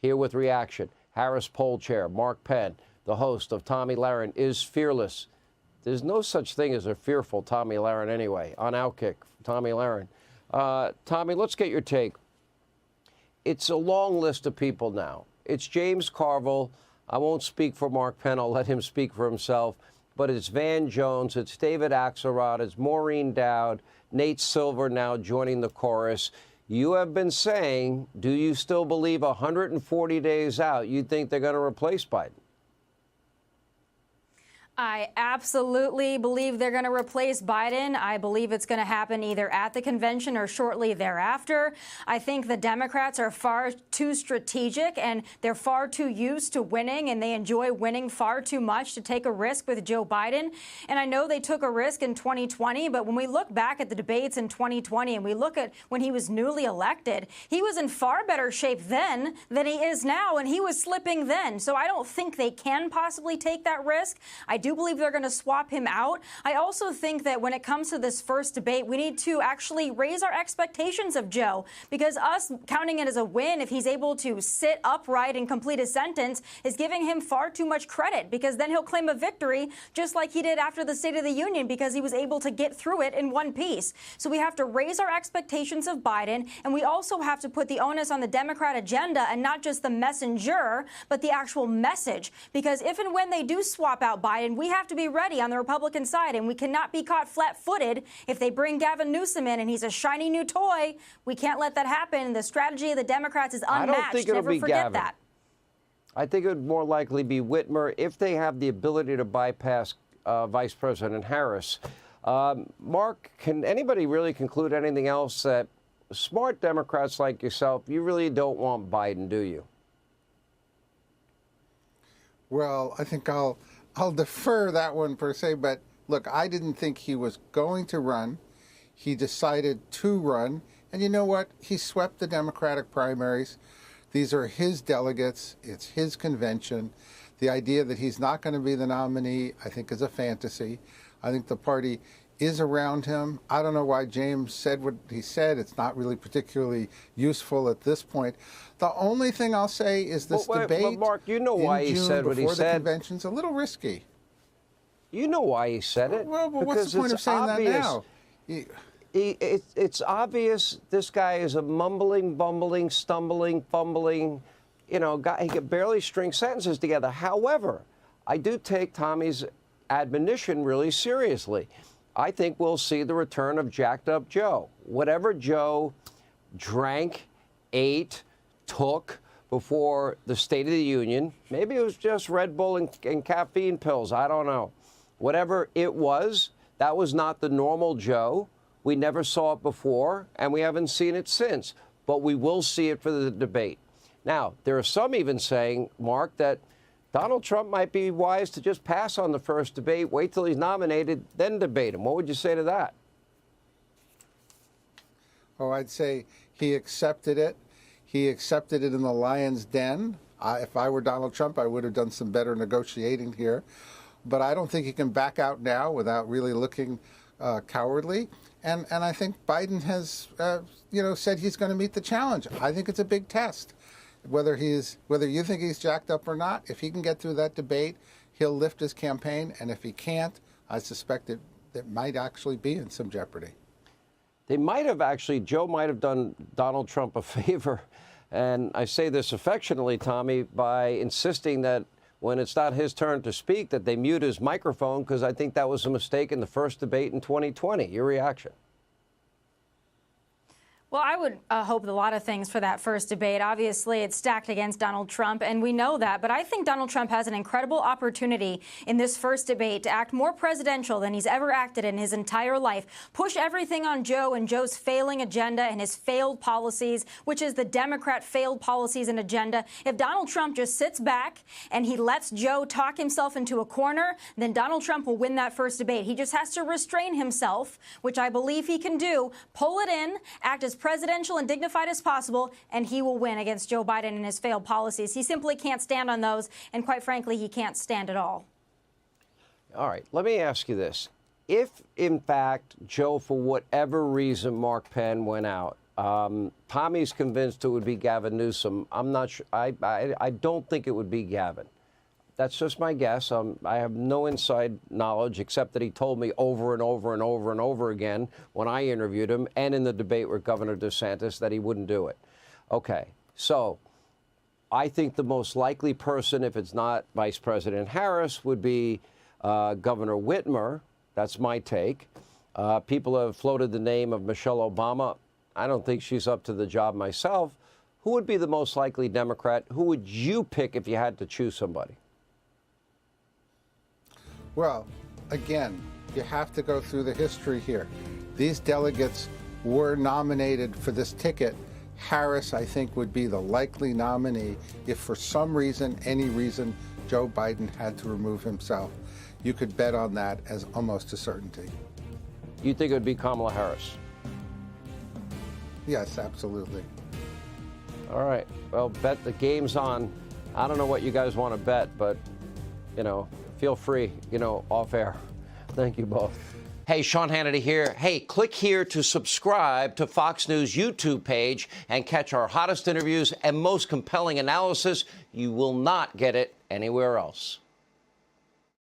Here with reaction, Harris poll chair Mark Penn, the host of Tomi Lahren is Fearless. There's no such thing as a fearful Tomi Lahren anyway. On Outkick, Tomi Lahren. Tomi, let's get your take. It's a long list of people now. It's James Carville. I won't speak for Mark Penn. I'll let him speak for himself. But it's Van Jones. It's David Axelrod. It's Maureen Dowd. Nate Silver now joining the chorus. You have been saying, do you still believe 140 days out, you think they're going to replace Biden? I absolutely believe they're going to replace Biden. I believe it's going to happen either at the convention or shortly thereafter. I think the Democrats are far too strategic and they're far too used to winning, and they enjoy winning far too much to take a risk with Joe Biden. And I know they took a risk in 2020, but when we look back at the debates in 2020 and we look at when he was newly elected, he was in far better shape then than he is now, and he was slipping then. So I don't think they can possibly take that risk. I do believe they're going to swap him out. I also think that when it comes to this first debate, we need to actually raise our expectations of Joe, because us counting it as a win if he's able to sit upright and complete a sentence is giving him far too much credit, because then he'll claim a victory just like he did after the State of the Union, because he was able to get through it in one piece. So we have to raise our expectations of Biden, and we also have to put the onus on the Democrat agenda and not just the messenger, but the actual message, because if and when they do swap out Biden, we have to be ready on the Republican side, and we cannot be caught flat-footed if they bring Gavin Newsom in and he's a shiny new toy. We can't let that happen. The strategy of the Democrats is unmatched. I don't think it'll Never be forget Gavin. that. I think it would more likely be Whitmer if they have the ability to bypass Vice President Harris. Mark, can anybody really conclude anything else that smart Democrats like yourself, you really don't want Biden, do you? Well, I think I'll defer that one per se, but look, I didn't think he was going to run. He decided to run, and you know what? He swept the Democratic primaries. These are his delegates. It's his convention. The idea that he's not going to be the nominee, I think, is a fantasy. I think the party is around him. I don't know why James said what he said. It's not really particularly useful at this point. The only thing I'll say is this debate. But Mark, you know why he said what he before the said. Convention's a little risky. You know why he said it. Well, but what's the point of saying that now? It's obvious this guy is a mumbling, bumbling, stumbling, fumbling, guy. He can barely string sentences together. However, I do take Tommy's admonition really seriously. I think we'll see the return of jacked up Joe. Whatever Joe drank, ate, took before the State of the Union, maybe it was just Red Bull and caffeine pills, I don't know. Whatever it was, that was not the normal Joe. We never saw it before, and we haven't seen it since. But we will see it for the debate. Now, there are some even saying, Mark, that Donald Trump might be wise to just pass on the first debate, wait till he's nominated, then debate him. What would you say to that? Oh, I'd say he accepted it. He accepted it in the lion's den. If I were Donald Trump, I would have done some better negotiating here. But I don't think he can back out now without really looking cowardly. And I think Biden has, said he's going to meet the challenge. I think it's a big test. Whether you think he's jacked up or not, if he can get through that debate, he'll lift his campaign. And if he can't, I suspect it might actually be in some jeopardy. They might have actually, Joe might have done Donald Trump a favor. And I say this affectionately, Tommy, by insisting that when it's not his turn to speak, that they mute his microphone, because I think that was a mistake in the first debate in 2020. Your reaction? Well, I would hope a lot of things for that first debate. Obviously, it's stacked against Donald Trump, and we know that. But I think Donald Trump has an incredible opportunity in this first debate to act more presidential than he's ever acted in his entire life. Push everything on Joe and Joe's failing agenda and his failed policies, which is the Democrat failed policies and agenda. If Donald Trump just sits back and he lets Joe talk himself into a corner, then Donald Trump will win that first debate. He just has to restrain himself, which I believe he can do, pull it in, act as presidential and dignified as possible, and he will win against Joe Biden and his failed policies. He simply can't stand on those, and quite frankly, he can't stand at all. All right, let me ask you this. If, in fact, Joe, for whatever reason, Mark Penn went out, Tommy's convinced it would be Gavin Newsom. I'm not sure. I don't think it would be Gavin. That's just my guess. I have no inside knowledge except that he told me over and over and over and over again when I interviewed him and in the debate with Governor DeSantis that he wouldn't do it. Okay, so I think the most likely person, if it's not Vice President Harris, would be Governor Whitmer. That's my take. People have floated the name of Michelle Obama. I don't think she's up to the job myself. Who would be the most likely Democrat? Who would you pick if you had to choose somebody? Well, again, you have to go through the history here. These delegates were nominated for this ticket. Harris, I think, would be the likely nominee if for some reason, any reason, Joe Biden had to remove himself. You could bet on that as almost a certainty. You think it would be Kamala Harris? Yes, absolutely. All right. Well, bet the game's on. I don't know what you guys want to bet, but, feel free, off air. Thank you both. Hey, Sean Hannity here. Hey, click here to subscribe to Fox News YouTube page and catch our hottest interviews and most compelling analysis. You will not get it anywhere else.